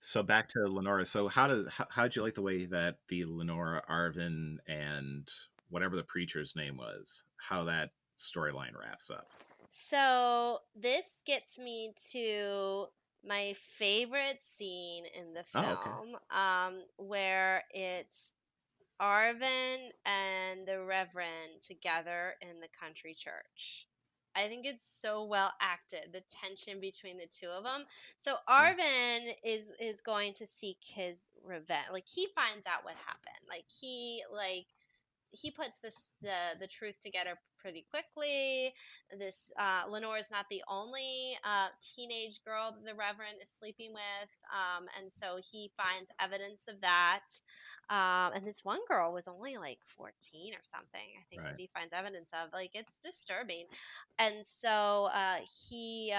So back to Lenora. So how'd you like the way that the Lenora, Arvin, and whatever the preacher's name was, how that storyline wraps up? So this gets me to my favorite scene in the Oh, okay. film, where it's Arvin and the Reverend together in the country church. I think it's so well acted, the tension between the two of them. So Yeah. Arvin is going to seek his revenge. Like he finds out what happened. He puts the truth together pretty quickly. This Lenore's not the only teenage girl that the Reverend is sleeping with, and so he finds evidence of that. And this one girl was only like 14 or something, I think, that Right. he finds evidence of. Like it's disturbing, and so he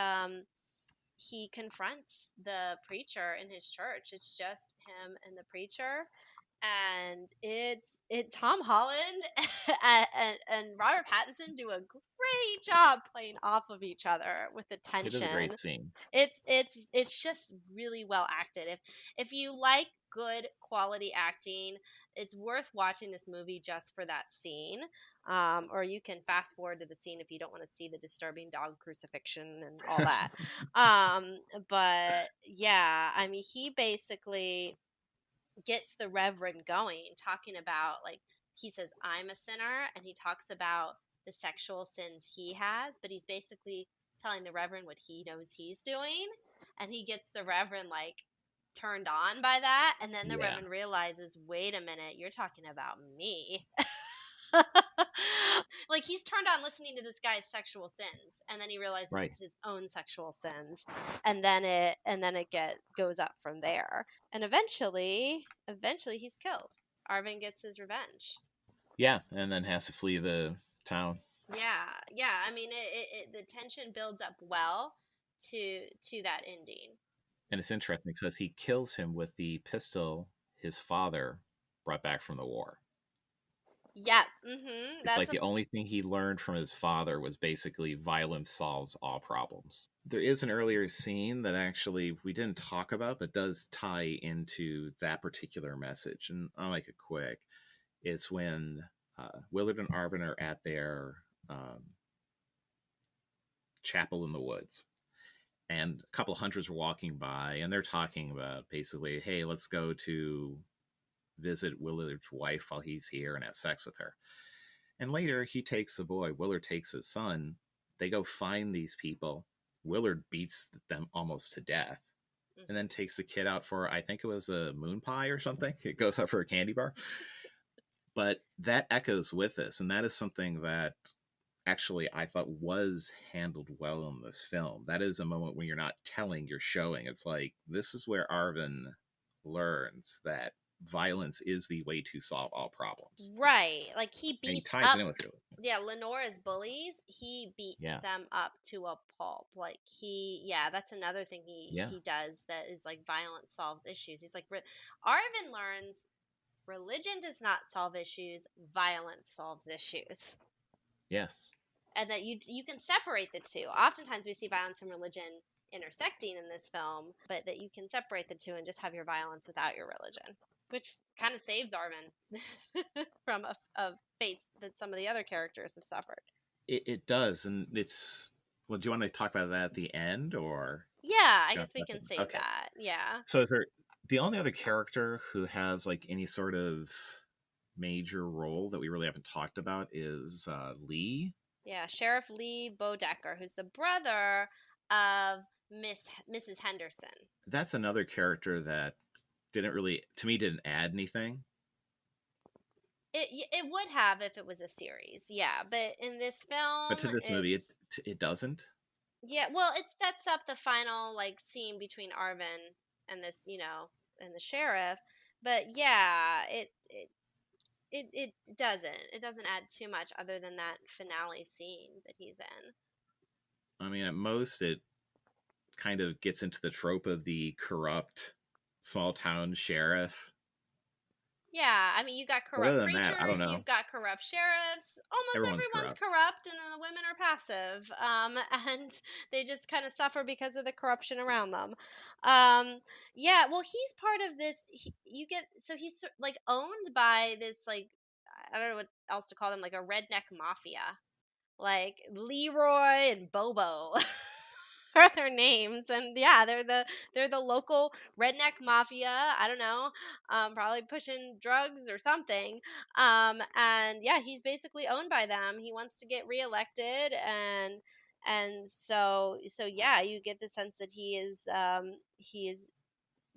confronts the preacher in his church. It's just him and the preacher, and it Tom Holland and Robert Pattinson do a great job playing off of each other with the It is a great tension. scene. It's just really well acted. If you like good quality acting, it's worth watching this movie just for that scene. Or you can fast forward to the scene if you don't want to see the disturbing dog crucifixion and all that. But yeah, I mean, he basically gets the Reverend going, talking about, like, he says, I'm a sinner, and he talks about the sexual sins he has, but he's basically telling the Reverend what he knows he's doing. And he gets the Reverend, like, turned on by that. And then the Yeah. Reverend realizes, wait a minute, you're talking about me. Like he's turned on listening to this guy's sexual sins, and then he realizes Right. it's his own sexual sins, and then it goes up from there, and eventually he's killed. Arvin gets his revenge. Yeah, and then has to flee the town. Yeah. I mean, the tension builds up well to that ending. And it's interesting because he kills him with the pistol his father brought back from the war. Yeah. It's That's like a the only thing he learned from his father was basically violence solves all problems. There is an earlier scene that actually we didn't talk about, but does tie into that particular message. And I'll make it quick. It's when Willard and Arvin are at their chapel in the woods. And a couple of hunters are walking by, and they're talking about basically, hey, let's go to visit Willard's wife while he's here and have sex with her. And later, he takes the boy. Willard takes his son. They go find these people. Willard beats them almost to death, and then Mhm. takes the kid out for, I think it was a moon pie or something. It goes out for a candy bar. But that echoes with this, and that is something that actually I thought was handled well in this film. That is a moment when you're not telling, you're showing. It's like this is where Arvin learns that violence is the way to solve all problems. Right. Like he And he beats ties up, it in with really. yeah, Lenora's bullies. He beats Yeah. them up to a pulp. Like yeah, that's another thing Yeah. he does that is like violence solves issues. He's like Arvin learns religion does not solve issues, violence solves issues. Yes. And that you can separate the two. Oftentimes we see violence and religion intersecting in this film, but that you can separate the two and just have your violence without your religion, which kind of saves Arvin from a fate that some of the other characters have suffered. It does. And it's, well, do you want to talk about that at the end or? Yeah, I No, guess we can save okay. that. Yeah. So the only other character who has like any sort of major role that we really haven't talked about is Lee. Yeah, Sheriff Lee Bodecker, who's the brother of Mrs. Henderson. That's another character that didn't really, to me, didn't add anything. It would have if it was a series, yeah. But in this But film, to this movie, it's it doesn't. Yeah, well, it sets up the final like scene between Arvin and this, and the sheriff. But yeah, it doesn't. It doesn't add too much other than that finale scene that he's in. I mean, at most, it kind of gets into the trope of the corrupt small town sheriff. Yeah, I mean, you got But other corrupt than that, I don't preachers, know. you've got corrupt sheriffs. Almost Everyone's everyone's corrupt. corrupt, and then the women are passive, and they just kind of suffer because of the corruption around them. Um, yeah, well, he's part of this. You get so he's like owned by this like I don't know what else to call them, like a redneck mafia, like Leroy and Bobo are their names, and yeah, they're the local redneck mafia. I don't know, probably pushing drugs or something. And yeah, he's basically owned by them. He wants to get reelected, and so yeah, you get the sense that he is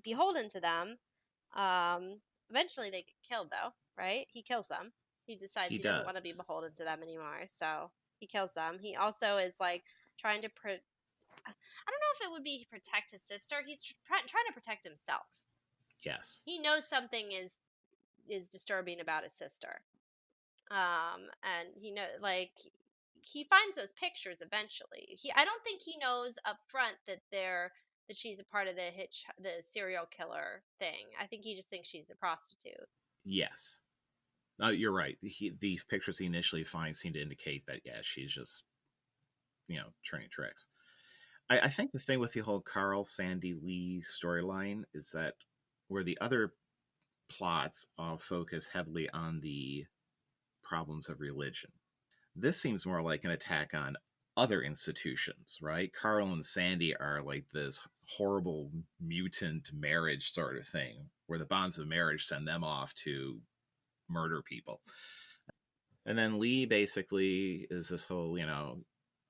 beholden to them. Eventually they get killed though, right? He kills them. He decides He he doesn't want to be does. beholden to them anymore, so he kills them. He also is like trying to I don't know if it would be protect his sister. He's trying to protect himself. Yes. He knows something is disturbing about his sister. And like he finds those pictures eventually. I don't think he knows up front that she's a part of the serial killer thing. I think he just thinks she's a prostitute. Yes. You're right. The pictures he initially finds seem to indicate that, yeah, she's just, turning tricks. I think the thing with the whole Carl Sandy Lee storyline is that where the other plots all focus heavily on the problems of religion, this seems more like an attack on other institutions, right? Carl and Sandy are like this horrible mutant marriage sort of thing, where the bonds of marriage send them off to murder people. And then Lee basically is this whole,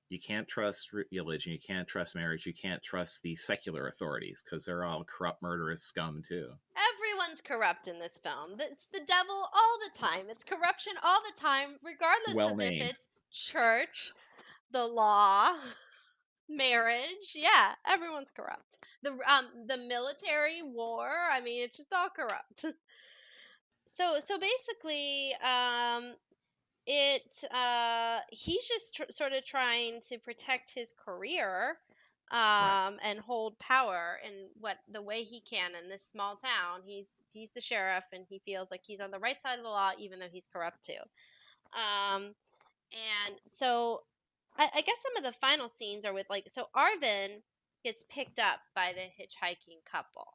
you can't trust religion, you can't trust marriage, you can't trust the secular authorities because they're all corrupt, murderous scum too. Everyone's corrupt in this film. It's the devil all the time. It's corruption all the time, regardless Well of if named. it's church, the law, marriage. Yeah, everyone's corrupt. The military, war. I mean, it's just all corrupt. So basically, he's just sort of trying to protect his career, Right. and hold power in what the way he can in this small town. He's the sheriff, and he feels like he's on the right side of the law, even though he's corrupt too. And so I guess some of the final scenes are with like so Arvin gets picked up by the hitchhiking couple,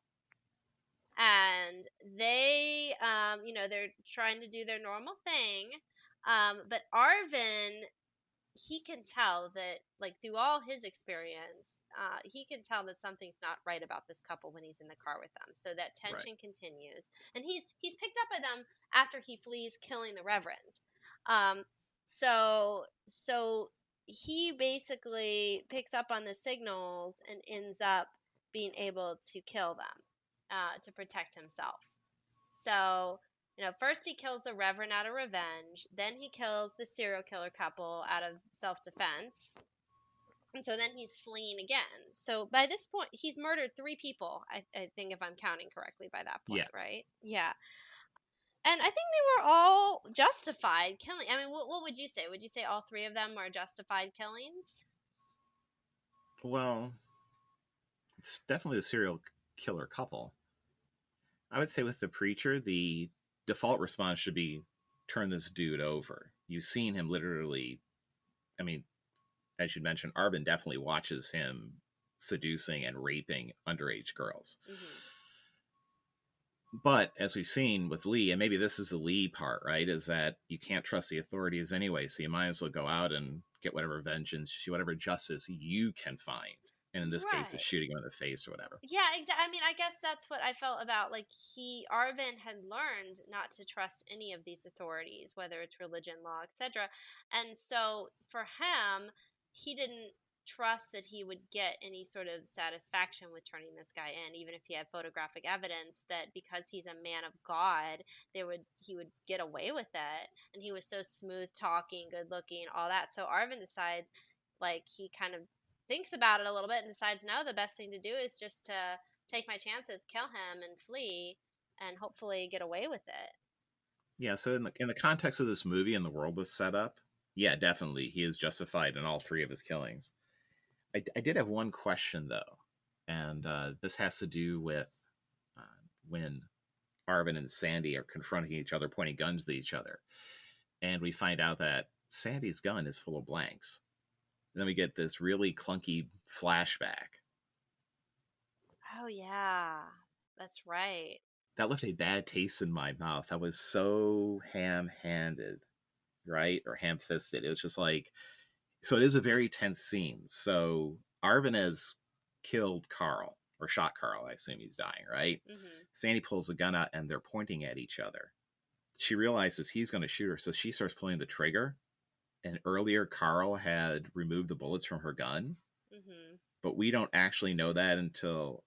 and they're trying to do their normal thing, but Arvin, he can tell that like through all his experience, he can tell that something's not right about this couple when he's in the car with them, so that Right. tension continues, and he's picked up by them after he flees killing the reverend. Um, so so he basically picks up on the signals and ends up being able to kill them, to protect himself. So, first he kills the Reverend out of revenge, then he kills the serial killer couple out of self defense, and so then he's fleeing again. So by this point, he's murdered three people, I think, if I'm counting correctly by that point, Yes. right? Yeah. And I think they were all justified killing. I mean, what would you say? Would you say all three of them are justified killings? Well, it's definitely the serial killer couple. I would say with the preacher, the default response should be turn this dude over. You've seen him literally. I mean, as you mentioned, Arvin definitely watches him seducing and raping underage girls. Hmm. But as we've seen with Lee, and maybe this is the Lee part, right, is that you can't trust the authorities anyway, so you might as well go out and get whatever vengeance, whatever justice you can find. And in this case, it's Right. shooting him in the face or whatever. Yeah, exactly. I mean, I guess that's what I felt about like Arvin had learned not to trust any of these authorities, whether it's religion, law, etc. And so for him, he didn't trust that he would get any sort of satisfaction with turning this guy in, even if he had photographic evidence that because he's a man of God, he would get away with it. And he was so smooth talking, good looking, all that. So Arvin decides like he kind of thinks about it a little bit and decides, no, the best thing to do is just to take my chances, kill him, and flee, and hopefully get away with it. Yeah, so in the context of this movie and the world that's set up, yeah, definitely he is justified in all three of his killings. I did have one question though, and this has to do with uh, when Arvin and Sandy are confronting each other, pointing guns at each other, and we find out that Sandy's gun is full of blanks. And then we get this really clunky flashback Oh yeah, that's right. that left a bad taste in my mouth. That was so ham-handed, right, or ham-fisted. It was just like, so it is a very tense scene. So Arvin has killed Carl, or shot Carl. I assume he's dying, right? Hmm. Sandy pulls a gun out and they're pointing at each other. She realizes he's going to shoot her, so she starts pulling the trigger. And earlier, Carl had removed the bullets from her gun, Hmm. but we don't actually know that until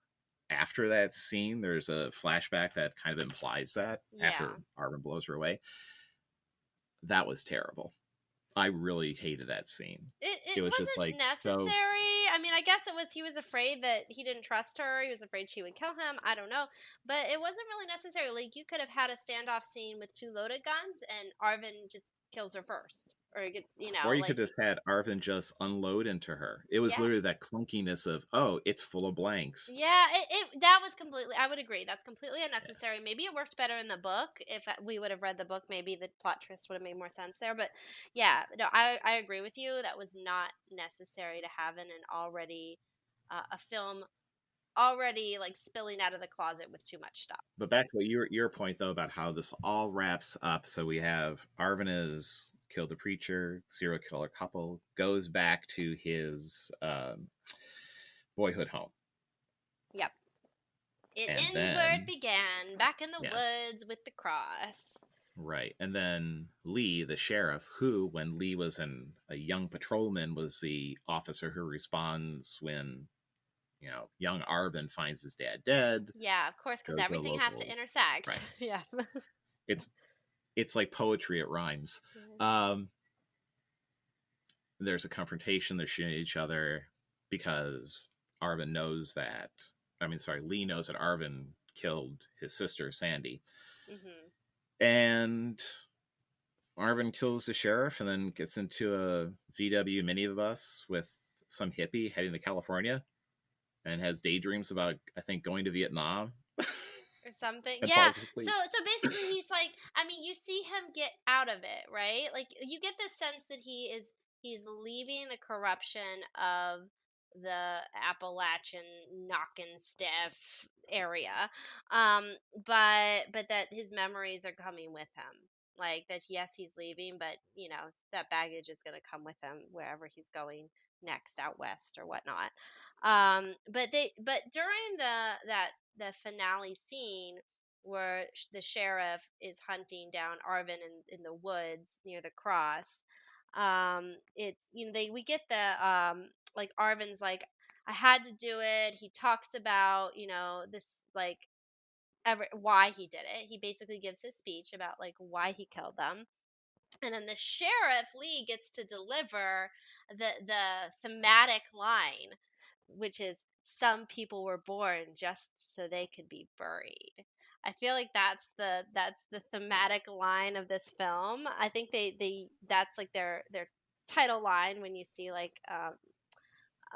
after that scene. There's a flashback that kind of implies that Yeah. after Arvin blows her away. That was terrible. I really hated that scene. It It was just wasn't like so. necessary. I mean, I guess it was he was afraid that he didn't trust her. He was afraid she would kill him. I don't know. But it wasn't really necessary. Like you could have had a standoff scene with two loaded guns and Arvin just kills her first. Or gets, Or you could like just had Arvin just unload into her. It was yeah. literally that clunkiness of, oh, it's full of blanks. Yeah, that was completely, I would agree. That's completely Yeah. unnecessary. Maybe it worked better in the book. If we would have read the book, maybe the plot twist would have made more sense there. But yeah, no, I agree with you. That was not necessary to have in an already a film already like spilling out of the closet with too much stuff. But back to your point though about how this all wraps up. So we have Arvin has killed the preacher, serial killer couple, goes back to his boyhood home, Yep. It and ends where it then began, back in the yeah, woods with the cross. right, and then Lee, the sheriff, who when Lee was a young patrolman, was the officer who responds when young Arvin finds his dad dead, Yeah, of course, because goes to a everything has to local intersect. right. Yeah. It's it's like poetry. It rhymes. Yeah. Um, there's a confrontation. They're shooting at each other because Arvin knows that. I mean, sorry, Lee knows that Arvin killed his sister Sandy, Hmm. and Arvin kills the sheriff and then gets into a VW minibus with some hippie heading to California and has daydreams about, I think, going to Vietnam Or something. and Yeah. falls So asleep. basically he's like, I mean, you see him get out of it, right? Like you get the sense that he's leaving the corruption of the Appalachian knockin' stiff area. Um but that his memories are coming with him. Like that yes, he's leaving, but that baggage is gonna come with him wherever he's going next out west or whatnot. But during the finale scene where the sheriff is hunting down Arvin in the woods near the cross. It's we get the like Arvin's like I had to do it. He talks about this like why he did it. He basically gives his speech about like why he killed them, and then the sheriff Lee gets to deliver the thematic line, which is some people were born just so they could be buried. I feel like that's the thematic line of this film. I think they that's like their title line when you see like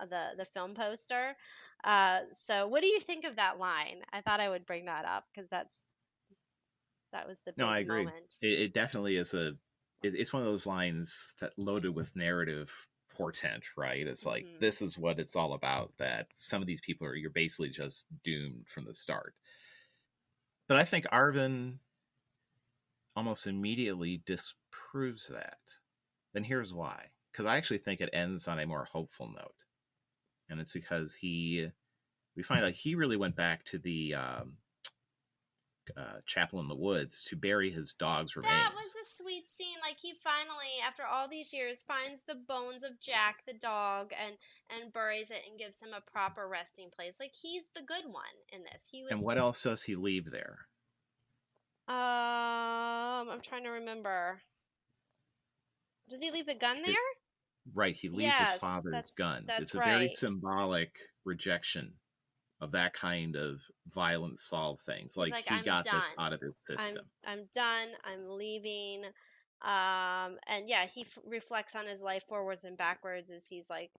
the film poster. So what do you think of that line? I thought I would bring that up because that was the No, I big agree. moment. It definitely is it's one of those lines that loaded with narrative portent, right? It's like Hmm. this is what it's all about. That some of these people you're basically just doomed from the start. But I think Arvin almost immediately disproves that. Then here's why. Because I actually think it ends on a more hopeful note, and it's because we find out he really went back to the chapel in the woods to bury his dog's That was remains. a sweet scene. Like he finally, after all these years, finds the bones of Jack the dog and buries it and gives him a proper resting place. Like he's the good one in this. He was And what else does he leave there? I'm trying to remember. Does he leave the gun His, there? Right, he leaves his Yeah, father's gun. that's It's a very right. symbolic rejection of that kind of violent solve things. He's Like like, he I'm got this done. out of his system. I'm done. I'm leaving. And yeah, he reflects on his life forwards and backwards as he's like,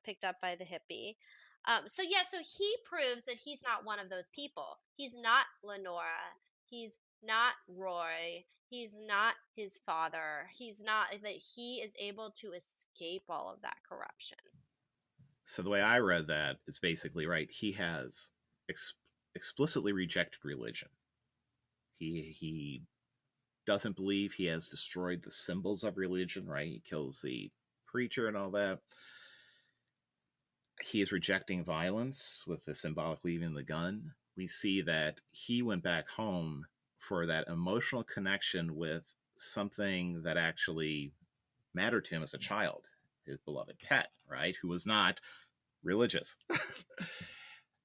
picked up by the hippie. So yeah, so he proves that he's not one of those people. He's not Lenora. He's not Roy. He's not his father. He's not that he is able to escape all of that corruption. So the way I read that is basically right. He has explicitly rejected religion. He doesn't believe he has destroyed the symbols of religion. Right, he kills the preacher and all that. He is rejecting violence with the symbolic leaving the gun. We see that he went back home for that emotional connection with something that actually mattered to him as a child, his beloved pet, right? Who was not religious.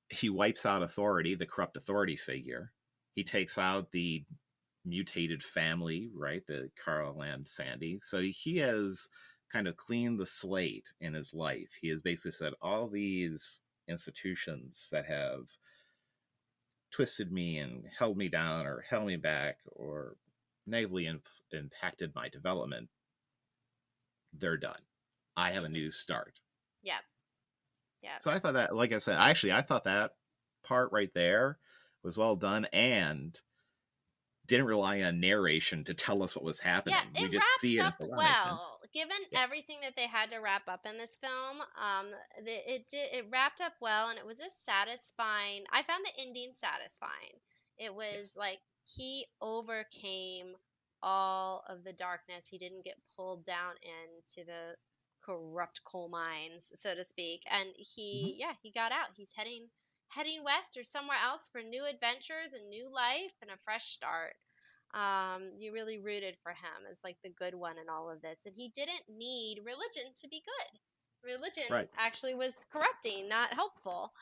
He wipes out authority, the corrupt authority figure. He takes out the mutated family, right? The Carl and Sandy. So he has kind of cleaned the slate in his life. He has basically said all these institutions that have twisted me and held me down or held me back or negatively impacted my development, they're done. I have a new start. Yeah. Yeah. So I thought that, like I said, I thought that part right there was well done and didn't rely on narration to tell us what was Yeah, happening. We it just see it wrapped and up say, "Well, that makes sense." well. Given Yeah. everything that they had to wrap up in this film, it wrapped up well, and it was a satisfying. I found the ending satisfying. It was Yes. like he overcame all of the darkness. He didn't get pulled down into the corrupt coal mines, so to speak, and Mm-hmm. he got out. He's heading west or somewhere else for new adventures and new life and a fresh start. You really rooted for him as like the good one in all of this, and he didn't need religion to be good. Religion Right. actually was corrupting, not helpful.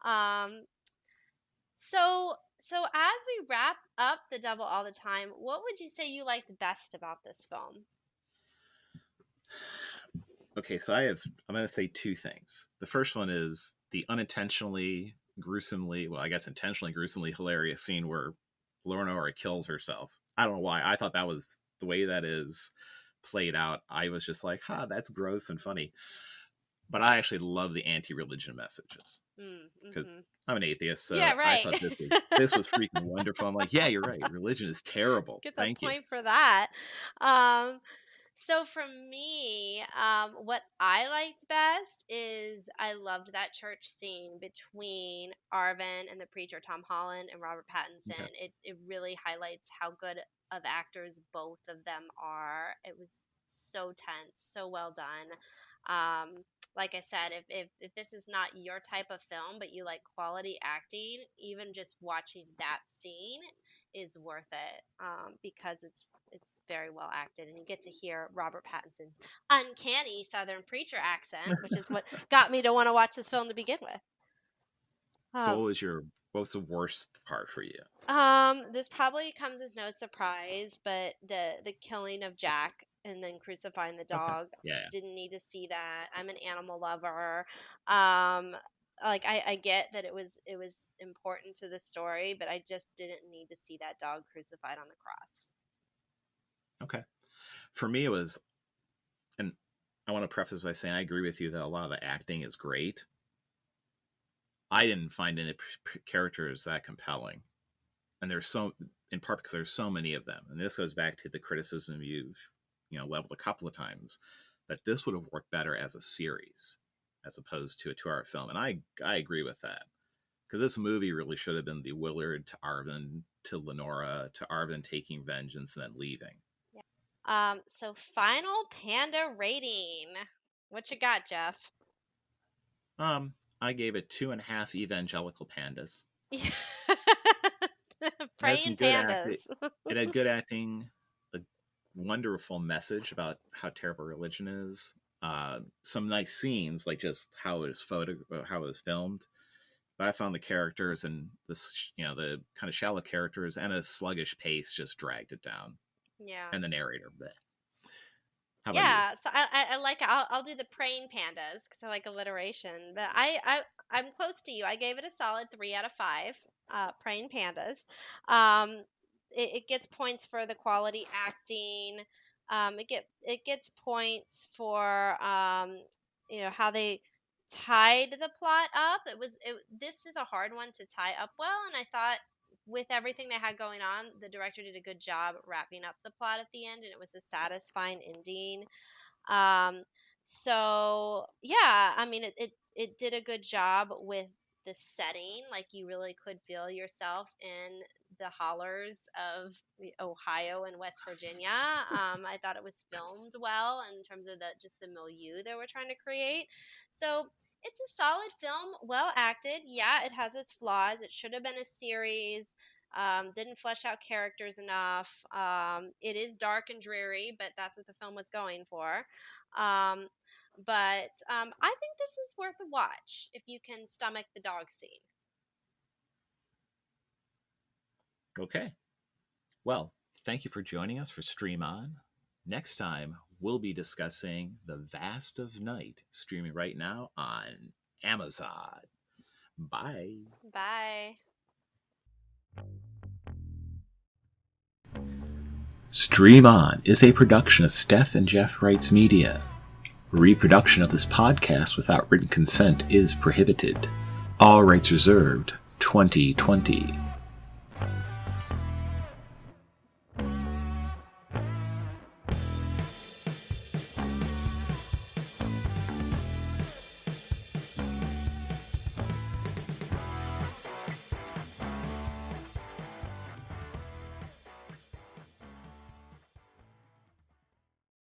um so as we wrap up The Devil All the Time, what would you say you liked best about this film? Okay, so I'm going to say two things. The first one is the unintentionally gruesomely, well, I guess intentionally gruesomely hilarious scene where Leonora kills herself. I don't know why. I thought that was the way that is played out. I was just like, that's gross and funny. But I actually love the anti-religion messages because Mm-hmm. I'm an atheist, so Yeah, I right. thought this was freaking wonderful. I'm like, yeah, you're right. Religion is terrible. Gets a Thank you. point for that. um So for me, what I liked best is I loved that church scene between Arvin and the preacher Tom Holland and Robert Pattinson. Okay. It really highlights how good of actors both of them are. It was so tense, so well done. Like I said, if this is not your type of film, but you like quality acting, even just watching that scene is worth it, because it's very well acted, and you get to hear Robert Pattinson's uncanny Southern preacher accent, which is what got me to want to watch this film to begin with. So Um, what was the worst part for you? this probably comes as no surprise, but the killing of Jack and then crucifying the Okay. dog, Yeah. didn't need to see that. I'm an animal lover. Um, like I get that it was important to the story, but I just didn't need to see that dog crucified on the cross. Okay. For me, it was, and I want to preface by saying I agree with you that a lot of the acting is great. I didn't find any characters that compelling, and there's so, in part because there's so many of them, and this goes back to the criticism you've leveled a couple of times that this would have worked better as a series as opposed to a 2-hour film, and I agree with that because this movie really should have been the Willard to Arvin to Lenora to Arvin taking vengeance and then leaving. Yeah. So final Panda rating. What you got, Jeff? I gave it 2.5 evangelical pandas. It has some Praying good acting. pandas. It had good acting, a wonderful message about how terrible religion is. Some nice scenes, like just how it was how it was filmed. But I found the characters and this, the kind of shallow characters and a sluggish pace just dragged it down. Yeah. And the narrator, bleh. How about you? Yeah, so I like I'll do the praying pandas because I like alliteration. But I'm close to you. I gave it a solid 3 out of 5. Praying pandas. Um, it gets points for the quality acting. It gets points for how they tied the plot up. This is a hard one to tie up well, and I thought with everything they had going on, the director did a good job wrapping up the plot at the end, and it was a satisfying ending. Um, so yeah, I mean, it did a good job with the setting. Like you really could feel yourself in the hollers of Ohio and West Virginia. I thought it was filmed well in terms of the milieu they were trying to create. So it's a solid film, well acted. Yeah, it has its flaws. It should have been a series. Didn't flesh out characters enough. It is dark and dreary, but that's what the film was going for. Um, but I think this is worth a watch if you can stomach the dog scene. Okay. Well, thank you for joining us for Stream On. Next time, we'll be discussing The Vast of Night, streaming right now on Amazon. Bye. Bye. Stream On is a production of Steph and Jeff Wrights Media. Reproduction of this podcast without written consent is prohibited. All rights reserved. 2020.